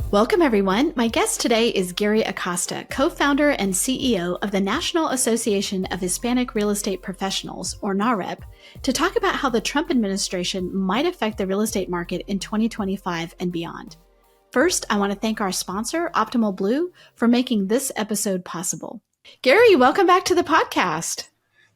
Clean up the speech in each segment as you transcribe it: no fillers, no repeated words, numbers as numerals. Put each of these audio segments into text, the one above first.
Welcome, everyone. My guest today is Gary Acosta, co-founder and CEO of the National Association of Hispanic Real Estate Professionals, or NAHREP, to talk about how the Trump administration might affect the real estate market in 2025 and beyond. First, I want to thank our sponsor, Optimal Blue, for making this episode possible. Gary, welcome back to the podcast.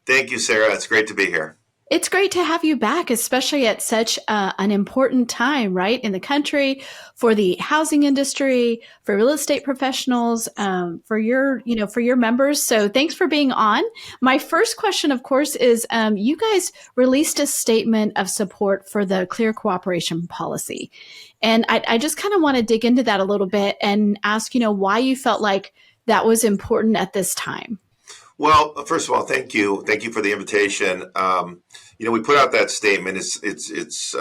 Thank you, Sarah. It's great to be here. It's great to have you back, especially at such an important time, right, in the country, for the housing industry, for real estate professionals, for your members. So thanks for being on. My first question, of course, is you guys released a statement of support for the Clear Cooperation Policy. And I just kind of want to dig into that a little bit and ask, why you felt like that was important at this time. Well, first of all, thank you. Thank you for the invitation. We put out that statement. It's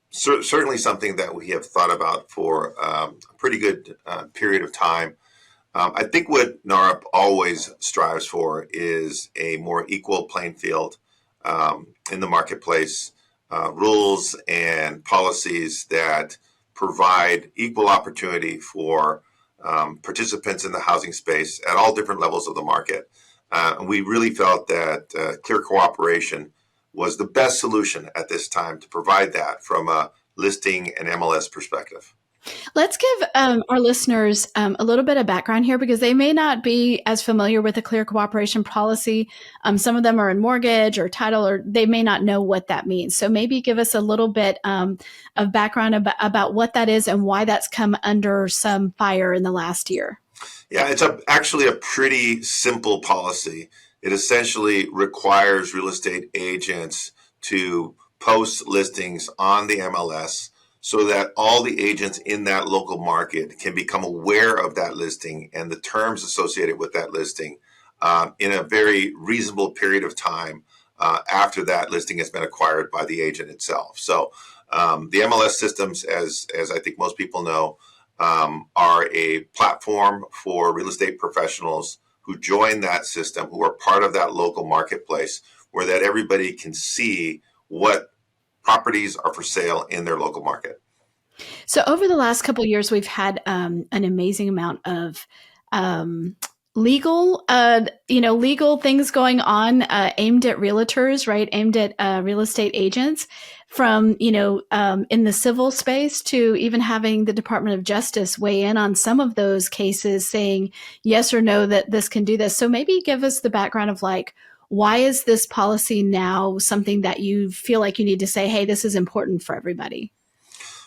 certainly something that we have thought about for a pretty good period of time. I think what NAHREP always strives for is a more equal playing field in the marketplace, rules and policies that provide equal opportunity for participants in the housing space at all different levels of the market. And we really felt that Clear Cooperation was the best solution at this time to provide that from a listing and MLS perspective. Let's give our listeners a little bit of background here because they may not be as familiar with the Clear Cooperation Policy. Some of them are in mortgage or title, or they may not know what that means. So maybe give us a little bit of background about what that is and why that's come under some fire in the last year. Yeah, it's actually a pretty simple policy. It essentially requires real estate agents to post listings on the MLS so that all the agents in that local market can become aware of that listing and the terms associated with that listing in a very reasonable period of time after that listing has been acquired by the agent itself. So the MLS systems, as I think most people know, are a platform for real estate professionals who join that system, who are part of that local marketplace, where that everybody can see what properties are for sale in their local market. So over the last couple of years, we've had an amazing amount of legal things going on aimed at realtors, right? Aimed at real estate agents, from, in the civil space to even having the Department of Justice weigh in on some of those cases saying yes or no that this can do this. So maybe give us the background of why is this policy now something that you feel like you need to say, hey, this is important for everybody?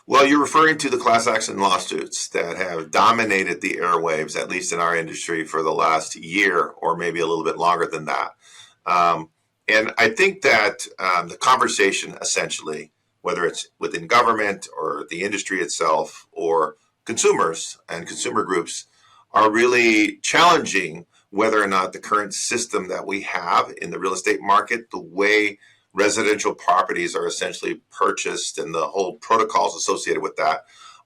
Well, you're referring to the class action lawsuits that have dominated the airwaves, at least in our industry, for the last year or maybe a little bit longer than that. And I think that the conversation, essentially, whether it's within government or the industry itself or consumers and consumer groups, are really challenging whether or not the current system that we have in the real estate market, the way residential properties are essentially purchased and the whole protocols associated with that,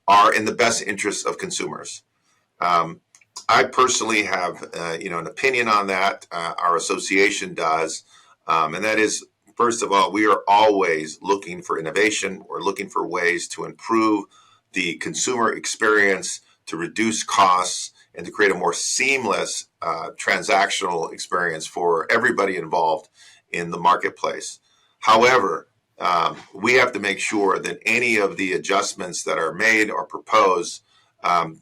are in the best interests of consumers. I personally have an opinion on that. Our association does. And that is, first of all, we are always looking for innovation. We're looking for ways to improve the consumer experience, to reduce costs, and to create a more seamless transactional experience for everybody involved in the marketplace. However, we have to make sure that any of the adjustments that are made or proposed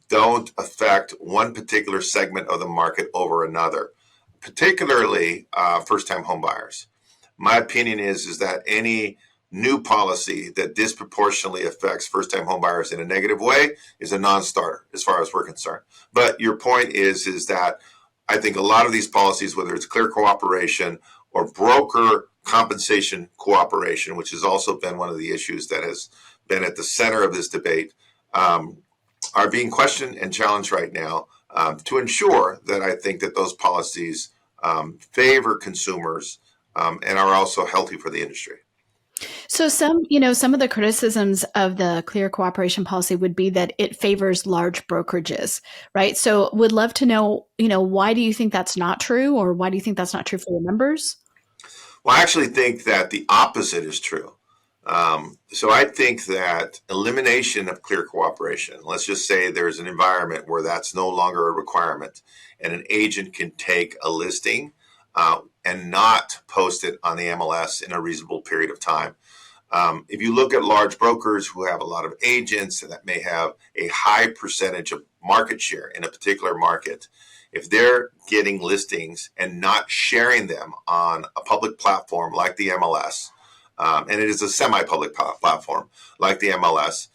don't affect one particular segment of the market over another, particularly first-time homebuyers. My opinion is that any new policy that disproportionately affects first-time homebuyers in a negative way is a non-starter as far as we're concerned. But your point is that I think a lot of these policies, whether it's Clear Cooperation or broker compensation cooperation, which has also been one of the issues that has been at the center of this debate, are being questioned and challenged right now to ensure that I think that those policies favor consumers and are also healthy for the industry. So some of the criticisms of the Clear Cooperation Policy would be that it favors large brokerages, right? So would love to know, why do you think that's not true, or why do you think that's not true for your members? Well, I actually think that the opposite is true. So I think that elimination of clear cooperation, let's just say there's an environment where that's no longer a requirement and an agent can take a listing and not post it on the MLS in a reasonable period of time. If you look at large brokers who have a lot of agents and that may have a high percentage of market share in a particular market, if they're getting listings and not sharing them on a public platform like the MLS, and it is a semi-public platform like the MLS,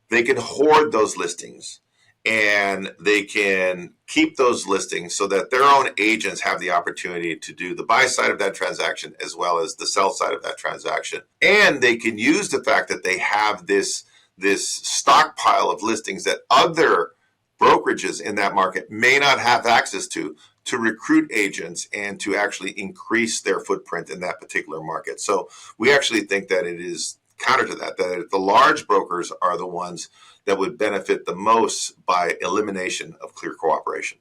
they can hoard those listings and they can keep those listings so that their own agents have the opportunity to do the buy side of that transaction as well as the sell side of that transaction. And they can use the fact that they have this stockpile of listings that other brokerages in that market may not have access to recruit agents and to actually increase their footprint in that particular market. So we actually think that it is counter to that the large brokers are the ones that would benefit the most by elimination of clear cooperation.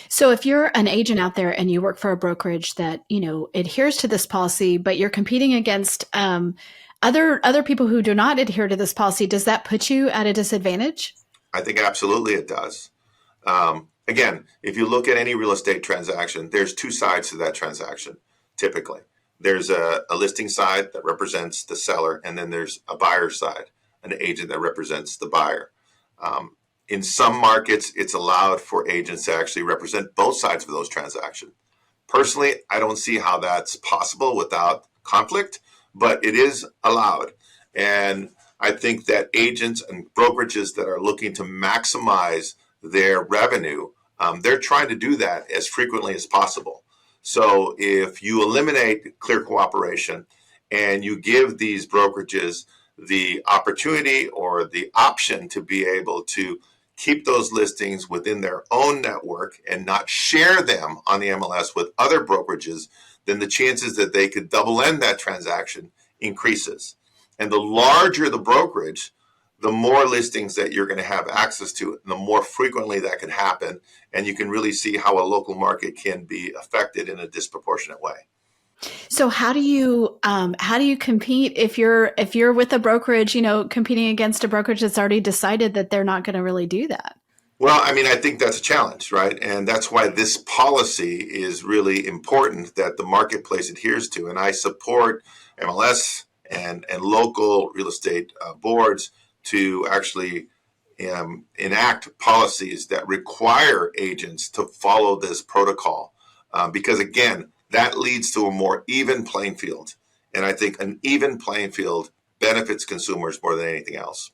So if you're an agent out there and you work for a brokerage that, adheres to this policy, but you're competing against other people who do not adhere to this policy, does that put you at a disadvantage? I think absolutely it does. Again, if you look at any real estate transaction, there's two sides to that transaction, typically. There's a listing side that represents the seller, and then there's a buyer side, an agent that represents the buyer. In some markets, it's allowed for agents to actually represent both sides of those transactions. Personally, I don't see how that's possible without conflict, but it is allowed. And I think that agents and brokerages that are looking to maximize their revenue, they're trying to do that as frequently as possible. So if you eliminate clear cooperation and you give these brokerages the opportunity or the option to be able to keep those listings within their own network and not share them on the MLS with other brokerages, then the chances that they could double end that transaction increases. And the larger the brokerage, the more listings that you're going to have access to, and the more frequently that can happen. And you can really see how a local market can be affected in a disproportionate way. So how do you compete if you're with a brokerage, competing against a brokerage that's already decided that they're not going to really do that? Well, I mean, I think that's a challenge, right? And that's why this policy is really important that the marketplace adheres to. And I support MLS and local real estate boards to actually enact policies that require agents to follow this protocol. Because again, that leads to a more even playing field. And I think an even playing field benefits consumers more than anything else.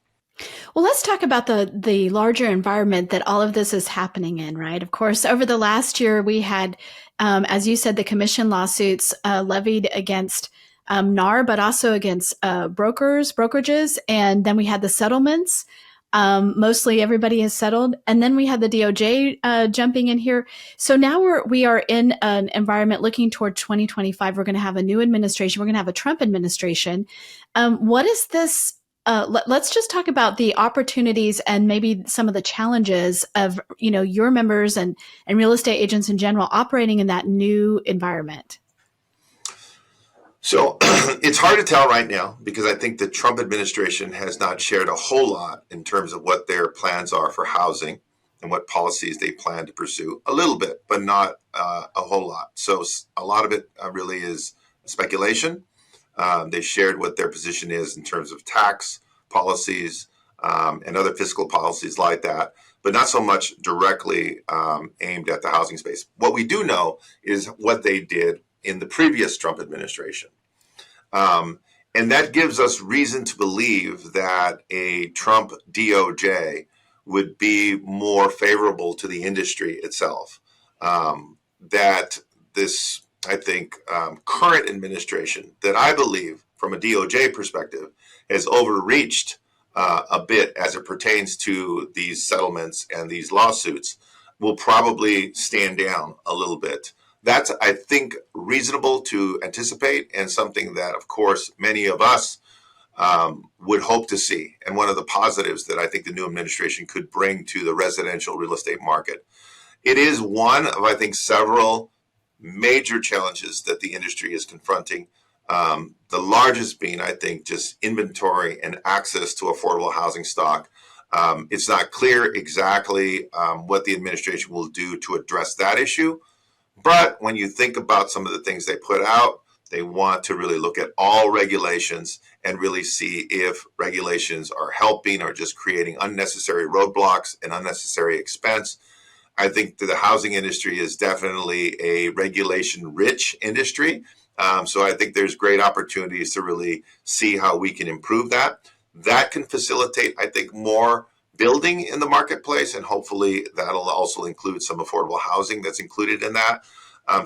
Well, let's talk about the larger environment that all of this is happening in, right? Of course, over the last year, we had, as you said, the commission lawsuits levied against NAR, but also against brokerages. And then we had the settlements. Mostly everybody has settled. And then we had the DOJ jumping in here. So now we are in an environment looking toward 2025. We're going to have a new administration. We're going to have a Trump administration. What is this? Let's just talk about the opportunities and maybe some of the challenges of, your members and real estate agents in general operating in that new environment. So it's hard to tell right now because I think the Trump administration has not shared a whole lot in terms of what their plans are for housing and what policies they plan to pursue. A little bit, but not a whole lot. So a lot of it really is speculation. They shared what their position is in terms of tax policies and other fiscal policies like that, but not so much directly aimed at the housing space. What we do know is what they did in the previous Trump administration. And that gives us reason to believe that a Trump DOJ would be more favorable to the industry itself. That this, I think, current administration that I believe from a DOJ perspective has overreached a bit as it pertains to these settlements and these lawsuits will probably stand down a little bit. That's, I think, reasonable to anticipate and something that, of course, many of us would hope to see. And one of the positives that I think the new administration could bring to the residential real estate market. It is one of, I think, several major challenges that the industry is confronting The largest being, I think, just inventory and access to affordable housing stock. It's not clear exactly what the administration will do to address that issue. But when you think about some of the things they put out, they want to really look at all regulations and really see if regulations are helping or just creating unnecessary roadblocks and unnecessary expense. I think that the housing industry is definitely a regulation-rich industry. So I think there's great opportunities to really see how we can improve that. That can facilitate, I think, more building in the marketplace, and hopefully that'll also include some affordable housing that's included in that.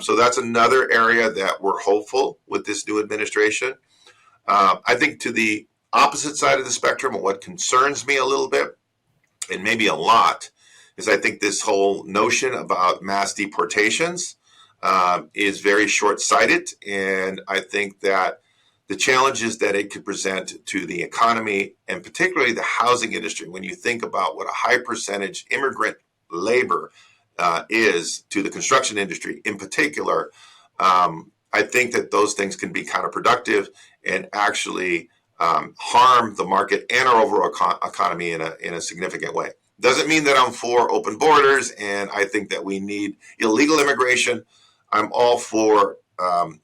So that's another area that we're hopeful with this new administration. I think to the opposite side of the spectrum, what concerns me a little bit, and maybe a lot, is I think this whole notion about mass deportations is very short-sighted, and I think that the challenges that it could present to the economy and particularly the housing industry, when you think about what a high percentage immigrant labor is to the construction industry in particular, I think that those things can be counterproductive and actually harm the market and our overall economy in a significant way. Doesn't mean that I'm for open borders, and I think that we need illegal immigration. I'm all for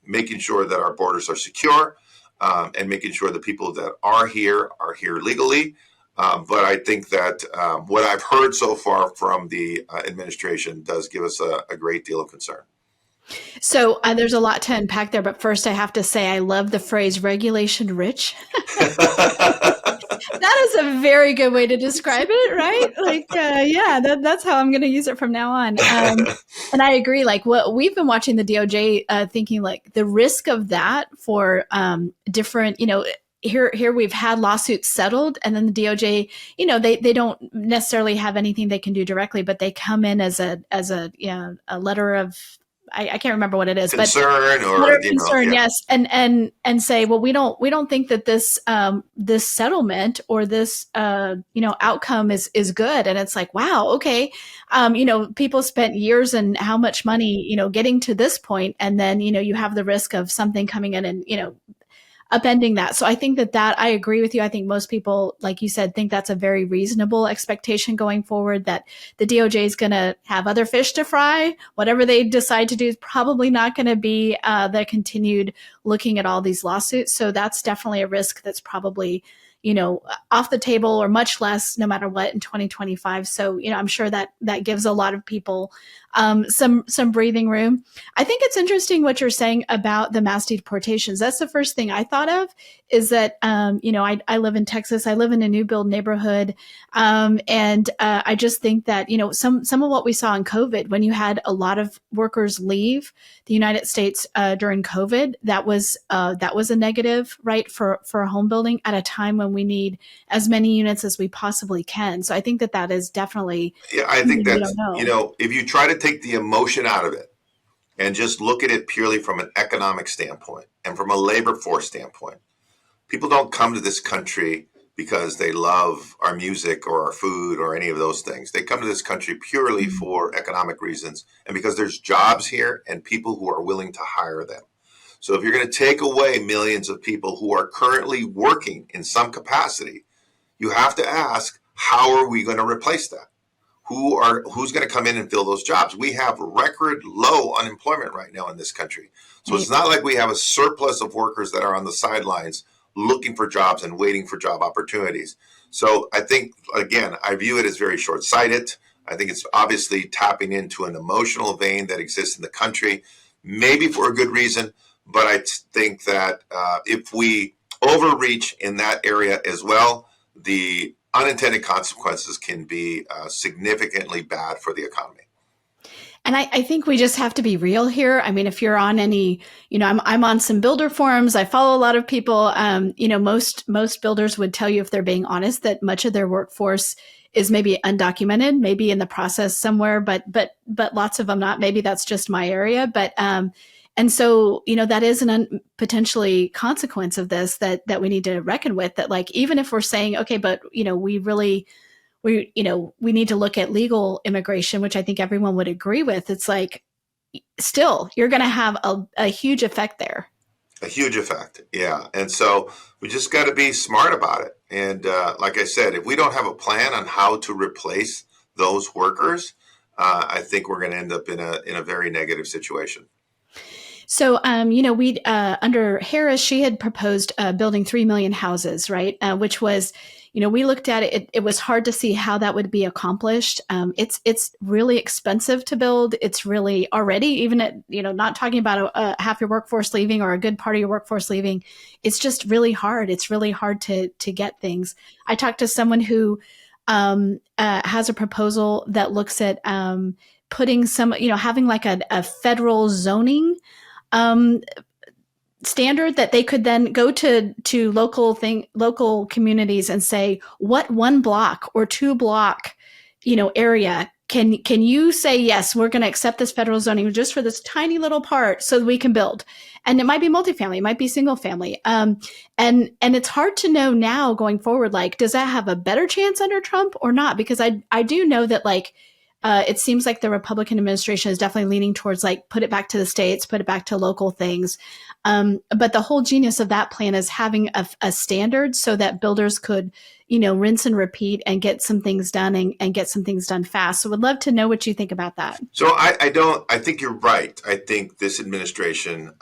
making sure that our borders are secure and making sure the people that are here legally. But I think that what I've heard so far from the administration does give us a great deal of concern. So there's a lot to unpack there, but first I have to say I love the phrase regulation rich. That is a very good way to describe it, right? Like, yeah, that's how I'm going to use it from now on. And I agree. Like, what we've been watching the DOJ, thinking like the risk of that for different, here we've had lawsuits settled, and then the DOJ, they don't necessarily have anything they can do directly, but they come in as a letter of, I can't remember what it is, concern, but or concern, yes, and say, well, we don't think that this this settlement or this outcome is good, and it's like, wow, okay, people spent years and how much money getting to this point, and then you have the risk of something coming in and upending that. So I think that I agree with you. I think most people, like you said, think that's a very reasonable expectation going forward, that the DOJ is going to have other fish to fry. Whatever they decide to do is probably not going to be the continued looking at all these lawsuits. So that's definitely a risk that's probably off the table, or much less, no matter what, in 2025. So, I'm sure that gives a lot of people some breathing room. I think it's interesting what you're saying about the mass deportations. That's the first thing I thought of, is that, I live in Texas. I live in a new build neighborhood. And I just think that, some of what we saw in COVID, when you had a lot of workers leave the United States during COVID, that was a negative, right, for home building at a time when we need as many units as we possibly can. So I think that is definitely, I think that's, we don't know. if you try to take the emotion out of it and just look at it purely from an economic standpoint and from a labor force standpoint, people don't come to this country because they love our music or our food or any of those things. They come to this country purely for economic reasons, and because there's jobs here and people who are willing to hire them. So if you're going to take away millions of people who are currently working in some capacity, you have to ask, how are we going to replace that? Who's going to come in and fill those jobs? We have record low unemployment right now in this country. So it's not like we have a surplus of workers that are on the sidelines looking for jobs and waiting for job opportunities. So I think, again, I view it as very short-sighted. I think it's obviously tapping into an emotional vein that exists in the country, maybe for a good reason. But I think that if we overreach in that area as well, the unintended consequences can be significantly bad for the economy. And I think we just have to be real here. I mean, if you're on any, I'm on some builder forums. I follow a lot of people. Most builders would tell you, if they're being honest, that much of their workforce is maybe undocumented, maybe in the process somewhere, but lots of them not. Maybe that's just my area, but and so, that is an potentially consequence of this that we need to reckon with, that, like, even if we're saying, okay, but, we need to look at legal immigration, which I think everyone would agree with. It's like, still, you're going to have a huge effect there. A huge effect. Yeah. And so we just got to be smart about it. And like I said, if we don't have a plan on how to replace those workers, I think we're going to end up in a very negative situation. So, we under Harris, she had proposed building 3 million houses, right? Which was, we looked at it. It was hard to see how that would be accomplished. It's really expensive to build. It's really already, even at, not talking about half your workforce leaving or a good part of your workforce leaving. It's just really hard. It's really hard to get things. I talked to someone who has a proposal that looks at putting some, having like a federal zoning um, standard that they could then go to local communities and say, what one block or two block, area can you say, yes, we're going to accept this federal zoning just for this tiny little part so that we can build. And it might be multifamily, it might be single family. And it's hard to know now going forward, like, does that have a better chance under Trump or not? Because I do know that, like, it seems like the Republican administration is definitely leaning towards, like, put it back to the states, put it back to local things. But the whole genius of that plan is having a standard so that builders could, rinse and repeat and get some things done and get some things done fast. So would love to know what you think about that. So I think you're right. I think this administration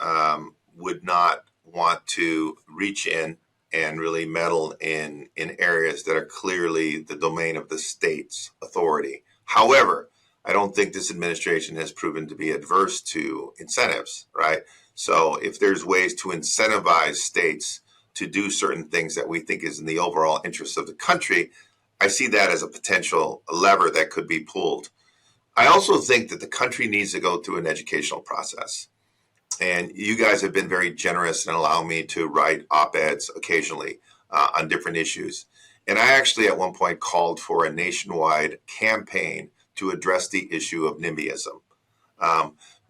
would not want to reach in and really meddle in areas that are clearly the domain of the state's authority. However, I don't think this administration has proven to be adverse to incentives, right? So if there's ways to incentivize states to do certain things that we think is in the overall interest of the country, I see that as a potential lever that could be pulled. I also think that the country needs to go through an educational process. And you guys have been very generous and allow me to write op-eds occasionally on different issues. And I actually at one point called for a nationwide campaign to address the issue of NIMBYism.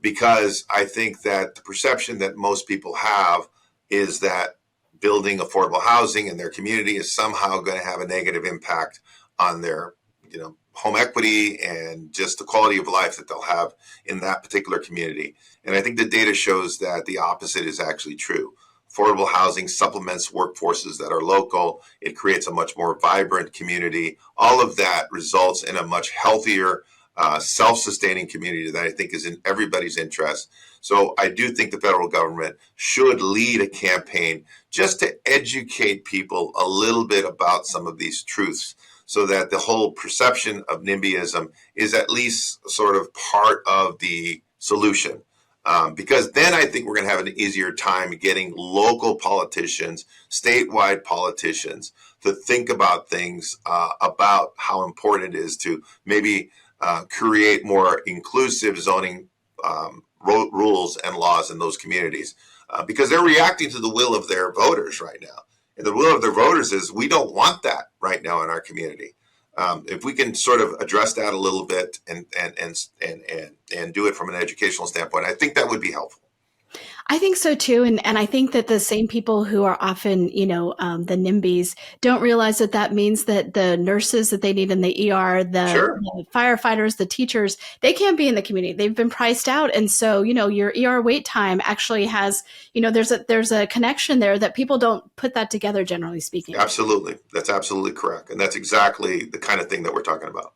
Because I think that the perception that most people have is that building affordable housing in their community is somehow going to have a negative impact on their, home equity and just the quality of life that they'll have in that particular community. And I think the data shows that the opposite is actually true. Affordable housing supplements workforces that are local. It creates a much more vibrant community. All of that results in a much healthier, self-sustaining community that I think is in everybody's interest. So I do think the federal government should lead a campaign just to educate people a little bit about some of these truths, so that the whole perception of NIMBYism is at least sort of part of the solution. Because then I think we're going to have an easier time getting local politicians, statewide politicians, to think about things about how important it is to maybe create more inclusive zoning rules and laws in those communities. Because they're reacting to the will of their voters right now. And the will of their voters is, we don't want that right now in our community. If we can sort of address that a little bit and do it from an educational standpoint, I think that would be helpful. I think so too, and I think that the same people who are often, the NIMBYs don't realize that means that the nurses that they need in the ER, Sure. the firefighters, the teachers, they can't be in the community. They've been priced out, and so your ER wait time actually has, there's a connection there that people don't put that together, generally speaking. Absolutely, that's absolutely correct, and that's exactly the kind of thing that we're talking about.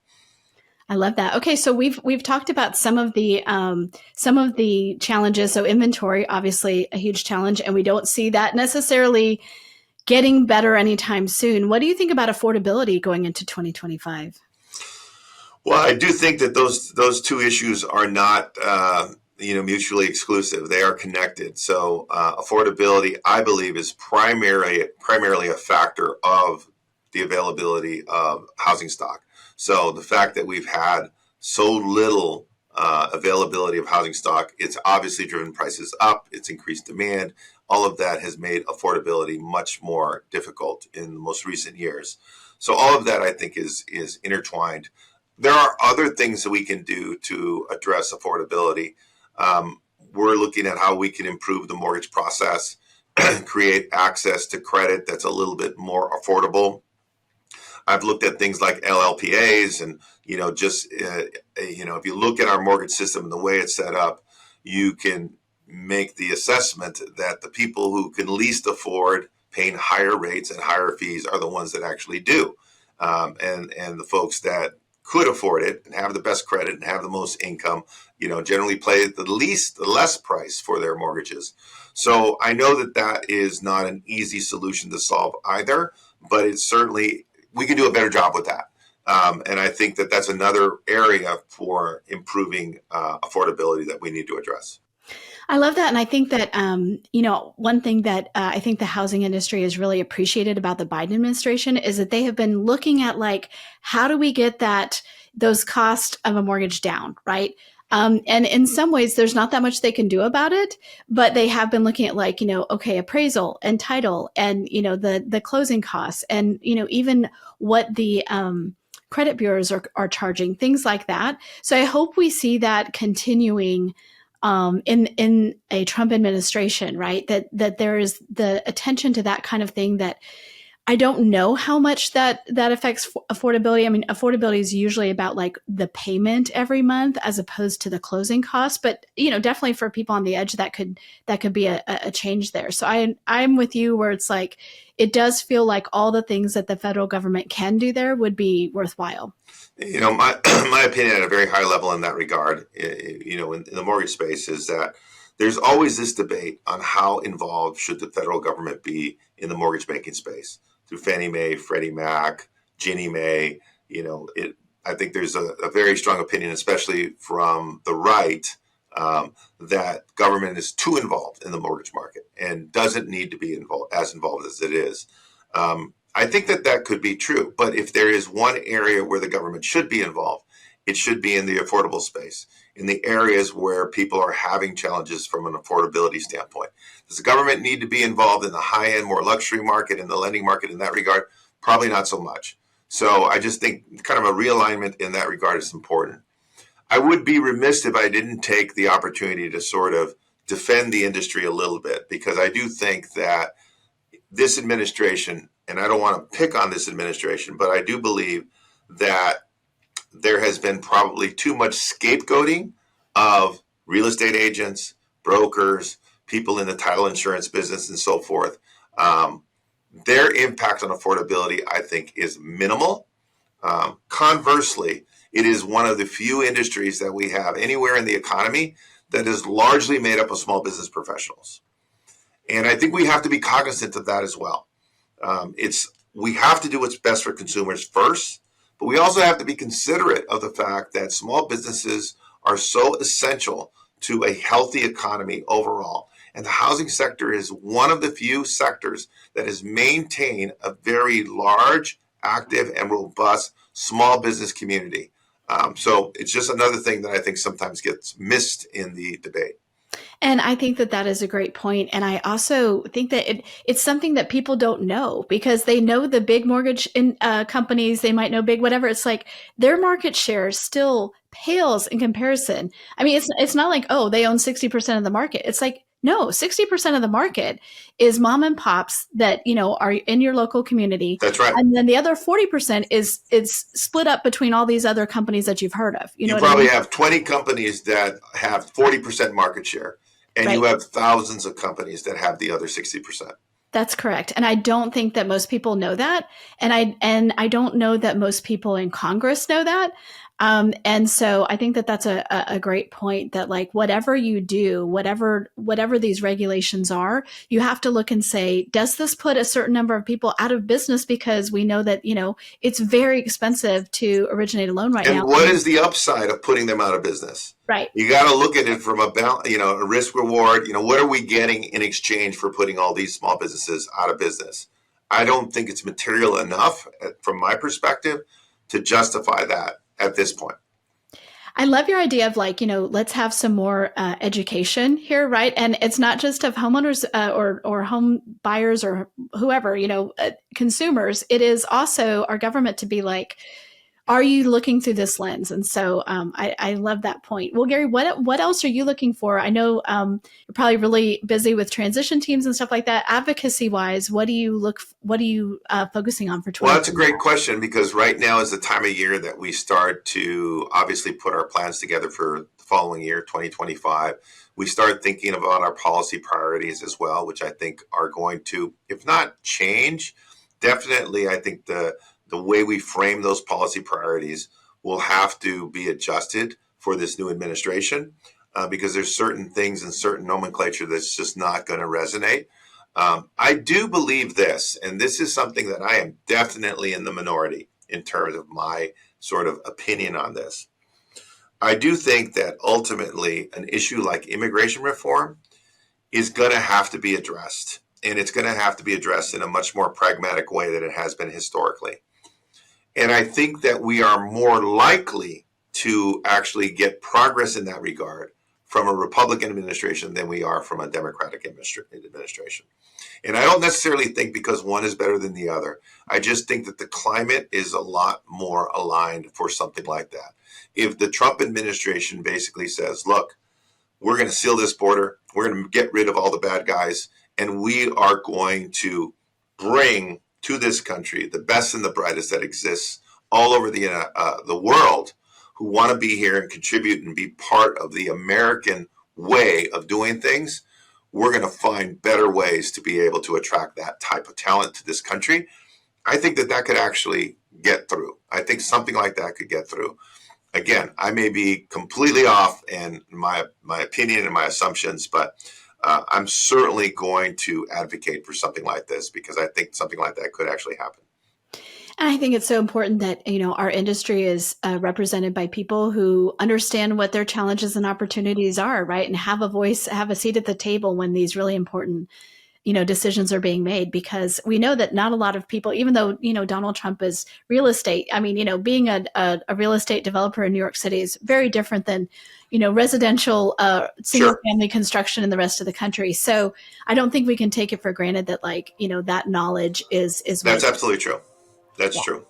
I love that. Okay, so we've talked about some of the challenges. So inventory, obviously a huge challenge, and we don't see that necessarily getting better anytime soon. What do you think about affordability going into 2025? Well, I do think that those two issues are not mutually exclusive. They are connected. So affordability, I believe, is primarily a factor of the availability of housing stock. So the fact that we've had so little availability of housing stock, it's obviously driven prices up. It's increased demand. All of that has made affordability much more difficult in the most recent years. So all of that, I think, is intertwined. There are other things that we can do to address affordability. We're looking at how we can improve the mortgage process, create access to credit that's a little bit more affordable. I've looked at things like LLPAs, and if you look at our mortgage system and the way it's set up, you can make the assessment that the people who can least afford paying higher rates and higher fees are the ones that actually do. And the folks that could afford it and have the best credit and have the most income, generally pay the less price for their mortgages. So I know that that is not an easy solution to solve either, but it's certainly, we can do a better job with that. And I think that that's another area for improving affordability that we need to address. I love that. And I think that, one thing that I think the housing industry has really appreciated about the Biden administration is that they have been looking at how do we get those costs of a mortgage down, right? And in some ways, there's not that much they can do about it, but they have been looking at appraisal and title and, the closing costs and, even what the credit bureaus are charging, things like that. So I hope we see that continuing in a Trump administration, right? That there is the attention to that kind of thing that I don't know how much that affects affordability. I mean, affordability is usually about the payment every month as opposed to the closing costs. But, definitely for people on the edge, that could be a change there. So I'm with you where it's it does feel like all the things that the federal government can do there would be worthwhile. My opinion at a very high level in that regard, in the mortgage space is that there's always this debate on how involved should the federal government be in the mortgage banking space through Fannie Mae, Freddie Mac, Ginnie Mae. I think there's a very strong opinion, especially from the right, that government is too involved in the mortgage market and doesn't need to be involved as it is. I think that could be true, but if there is one area where the government should be involved, it should be in the affordable space, in the areas where people are having challenges from an affordability standpoint. Does the government need to be involved in the high-end, more luxury market, in the lending market in that regard? Probably not so much. So I just think kind of a realignment in that regard is important. I would be remiss if I didn't take the opportunity to sort of defend the industry a little bit, because I do think that this administration, and I don't want to pick on this administration, but I do believe that there has been probably too much scapegoating of real estate agents, brokers, people in the title insurance business, and so forth. Their impact on affordability, I think, is minimal. Conversely, it is one of the few industries that we have anywhere in the economy that is largely made up of small business professionals. And I think we have to be cognizant of that as well. We have to do what's best for consumers first, but we also have to be considerate of the fact that small businesses are so essential to a healthy economy overall. And the housing sector is one of the few sectors that has maintained a very large, active, and robust small business community. So it's just another thing that I think sometimes gets missed in the debate. And I think that is a great point. And I also think that it's something that people don't know, because they know the big mortgage companies, they might know big whatever. It's their market share still pales in comparison. I mean, it's not they own 60% of the market. It's no, 60% of the market is mom and pops that, are in your local community. That's right. And then the other 40% is split up between all these other companies that you've heard of. You probably have 20 companies that have 40% market share, and right. You have thousands of companies that have the other 60%. That's correct. And I don't think that most people know that. And I don't know that most people in Congress know that. And so I think that that's a great point, that whatever you do, whatever these regulations are, you have to look and say, does this put a certain number of people out of business? Because we know that, it's very expensive to originate a loan right now. And what is the upside of putting them out of business? Right. You got to look at it from a risk reward. What are we getting in exchange for putting all these small businesses out of business? I don't think it's material enough from my perspective to justify that at this point. I love your idea of let's have some more education here, right? And it's not just of homeowners or home buyers or whoever, consumers. It is also our government to be Are you looking through this lens? And so I love that point. Well, Gary, what else are you looking for? I know you're probably really busy with transition teams and stuff like that. Advocacy wise, what are you focusing on for Well, that's a 2020? great question, because right now is the time of year that we start to obviously put our plans together for the following year, 2025. We start thinking about our policy priorities as well, which I think are going to, if not change, definitely I think the way we frame those policy priorities will have to be adjusted for this new administration, because there's certain things and certain nomenclature that's just not going to resonate. I do believe this, and this is something that I am definitely in the minority in terms of my sort of opinion on this. I do think that ultimately an issue like immigration reform is going to have to be addressed, and it's going to have to be addressed in a much more pragmatic way than it has been historically. And I think that we are more likely to actually get progress in that regard from a Republican administration than we are from a Democratic administration. And I don't necessarily think because one is better than the other. I just think that the climate is a lot more aligned for something like that. If the Trump administration basically says, look, we're going to seal this border, we're going to get rid of all the bad guys, and we are going to bring to this country the best and the brightest that exists all over the world, who want to be here and contribute and be part of the American way of doing things, we're going to find better ways to be able to attract that type of talent to this country. I think that that could actually get through. I think something like that could get through. Again, I may be completely off in my opinion and my assumptions, but I'm certainly going to advocate for something like this, because I think something like that could actually happen. And I think it's so important that, our industry is represented by people who understand what their challenges and opportunities are, right? And have a voice, have a seat at the table when these really important, decisions are being made, because we know that not a lot of people, even though, Donald Trump is real estate. I mean, being a real estate developer in New York City is very different than, residential single family construction in the rest of the country. So I don't think we can take it for granted that that knowledge is That's absolutely true. That's yeah. true.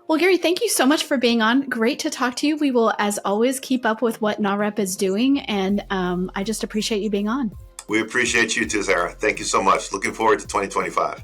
Well, Gary, thank you so much for being on. Great to talk to you. We will, as always, keep up with what NAHREP is doing. And I just appreciate you being on. We appreciate you too, Sarah. Thank you so much. Looking forward to 2025.